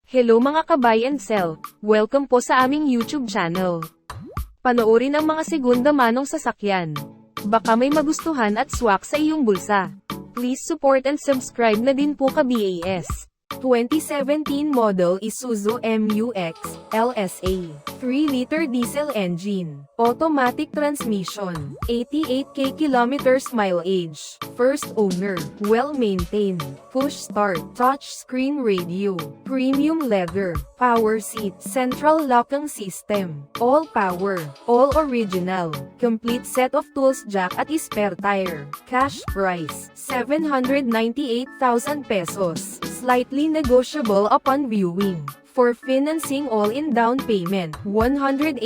Hello mga ka-buy and sell, welcome po sa aming YouTube channel. Panoorin ang mga segunda manong sasakyan. Baka may magustuhan at swak sa iyong bulsa. Please support and subscribe na din po ka-BAS. 2017 model Isuzu MU-X LSA, 3-liter diesel engine, automatic transmission, 88k kilometers mileage, first owner, well-maintained, push start, touch screen radio, premium leather, power seat, central locking system, all power, all original, complete set of tools jack at spare tire, cash price, 798,000 pesos. Slightly negotiable upon viewing. For financing all-in down payment, 188,000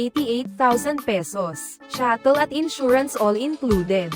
pesos. Chattel at insurance all included.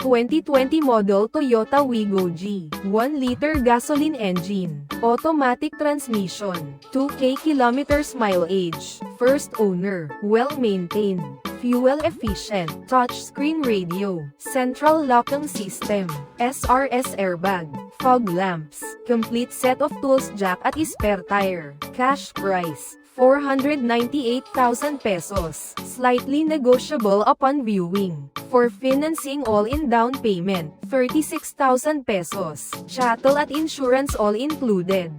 (2020 model Toyota Wigo G, 1-liter gasoline engine, automatic transmission, 2k kilometers mileage, first owner, well-maintained, fuel efficient, touchscreen radio, central locking system, SRS airbag, fog lamps, complete set of tools jack at spare tire, cash price, 498,000 pesos, slightly negotiable upon viewing. For financing all-in down payment, 36,000 pesos, chattel at insurance all included.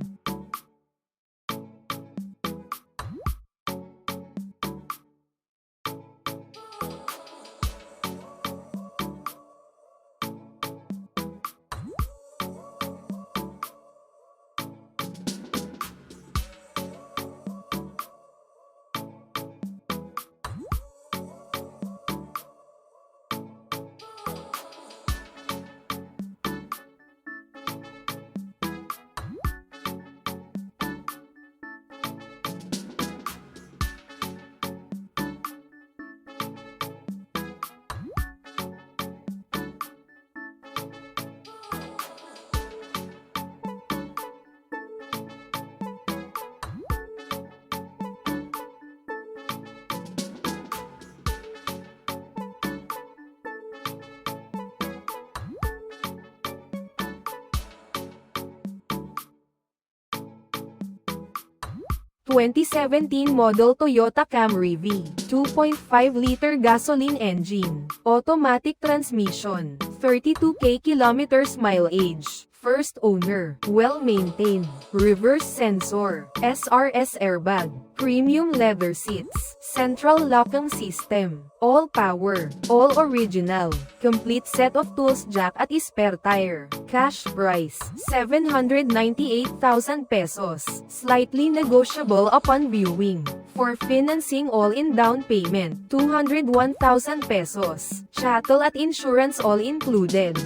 (2017 model Toyota Camry V, 2.5-liter gasoline engine, automatic transmission, 32k kilometers mileage, first owner, well-maintained, reverse sensor, SRS airbag, premium leather seats, central locking system, all power, all original, complete set of tools jack at spare tire, cash price, 798,000 pesos, slightly negotiable upon viewing. For financing all-in down payment, 201,000 pesos, chattel at insurance all included.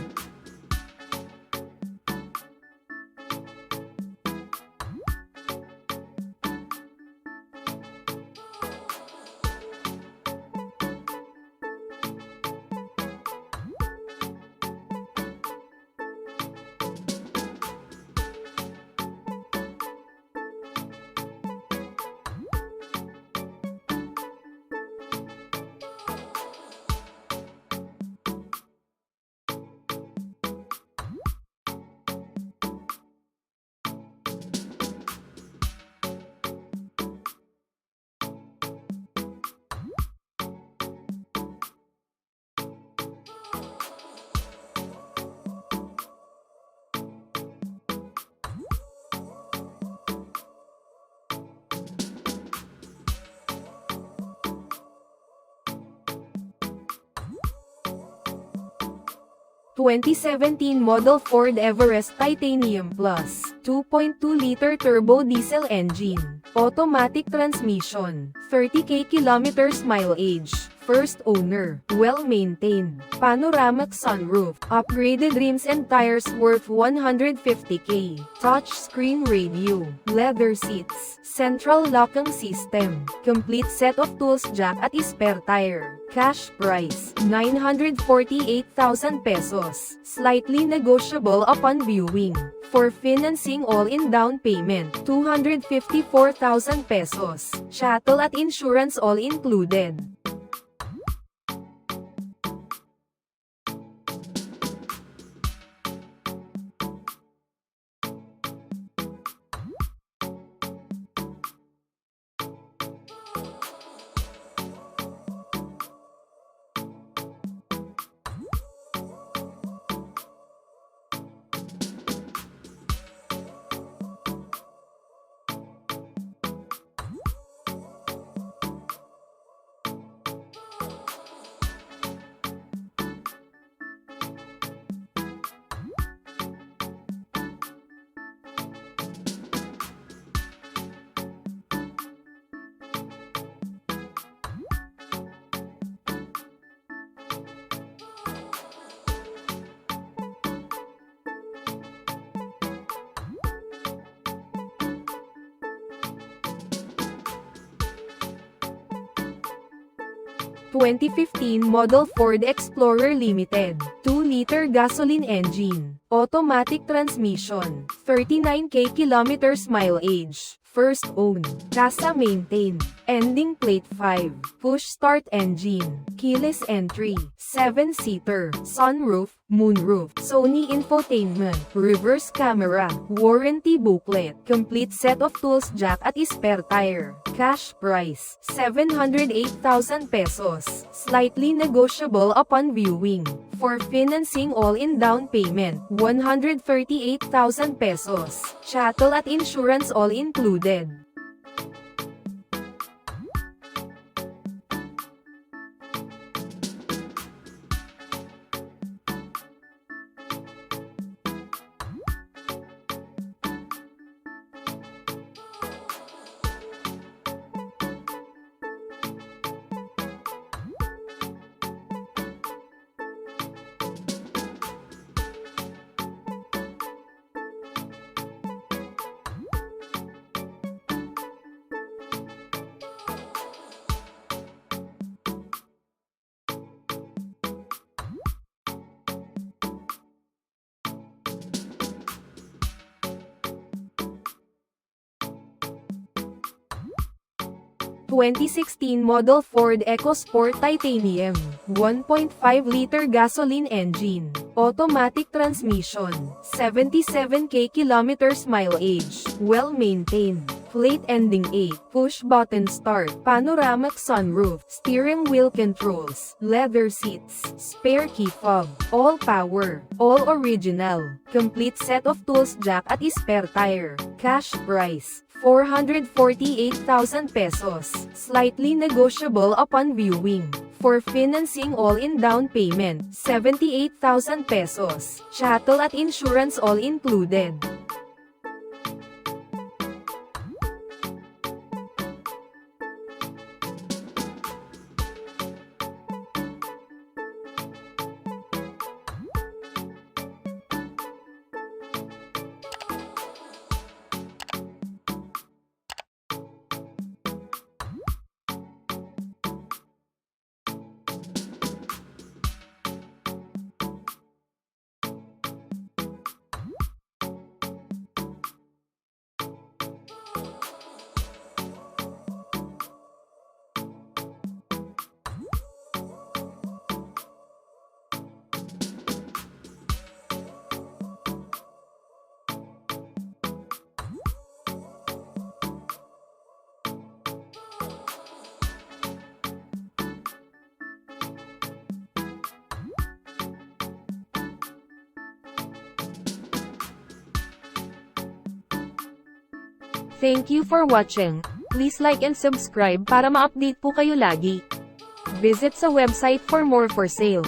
2017 model Ford Everest Titanium Plus, 2.2-liter turbo diesel engine, automatic transmission, 30k kilometers mileage, first owner, well-maintained, panoramic sunroof, upgraded rims and tires worth 150k, touchscreen radio, leather seats, central locking system, complete set of tools jack at spare tire. Cash price, 948,000 pesos, slightly negotiable upon viewing. For financing all-in down payment, 254,000 pesos, chattel at insurance all included. (2015) model Ford Explorer Limited, 2-liter gasoline engine, automatic transmission, 39k kilometers mileage, first owned, casa maintained, ending plate 5, push start engine, keyless entry, 7-seater, sunroof, moonroof, Sony infotainment, reverse camera, warranty booklet, complete set of tools jack at spare tire. Cash price, 708,000 pesos, slightly negotiable upon viewing. For financing all-in down payment, 138,000 pesos, chattel at insurance all included. (2016) model Ford EcoSport Titanium, 1.5-liter gasoline engine, automatic transmission, 77k kilometers mileage, well-maintained, plate ending 8, push-button start, panoramic sunroof, steering wheel controls, leather seats, spare key fob, all power, all original, complete set of tools jack at spare tire. Cash price, 448,000 pesos, slightly negotiable upon viewing. For financing all-in down payment, 78,000 pesos, chattel at insurance all included. Thank you for watching. Please like and subscribe para ma-update po kayo lagi. Visit sa website for more for sale.